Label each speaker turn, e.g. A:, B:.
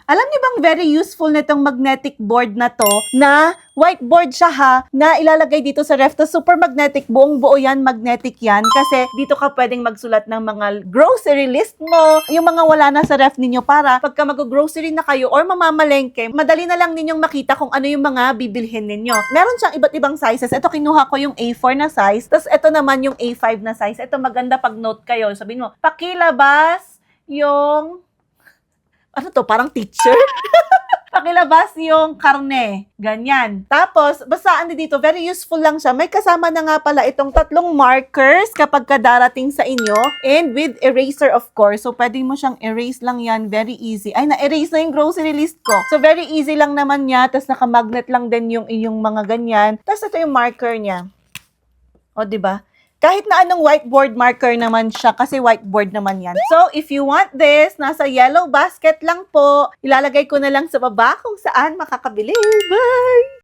A: Alam niyo bang very useful nitong magnetic board na to, na whiteboard siya ha, na ilalagay dito sa ref. Tapos super magnetic, buong buo yan, magnetic yan. Kasi dito ka pwedeng magsulat ng mga grocery list mo, yung mga wala na sa ref ninyo para pagka mag-grocery na kayo or mamamalengke, madali na lang ninyong makita kung ano yung mga bibilhin ninyo. Meron siyang iba't ibang sizes. Ito kinuha ko yung A4 na size, tapos ito naman yung A5 na size. Ito maganda pag note kayo. Sabihin mo, pakilabas yung ano to, parang teacher? Pakilabas yung karne. Ganyan. Tapos, basta ano dito, very useful lang siya. May kasama na nga pala itong 3 markers kapag darating sa inyo. And with eraser, of course. So, pwede mo siyang erase lang yan. Very easy. Ay, na-erase na yung grocery list ko. So, very easy lang naman niya. Tapos, nakamagnet lang din yung inyong mga ganyan. Tapos, ito yung marker niya. O, diba? Kahit na anong whiteboard marker naman siya kasi whiteboard naman yan. So, if you want this, nasa yellow basket lang po. Ilalagay ko na lang sa baba kung saan makakabili. Bye!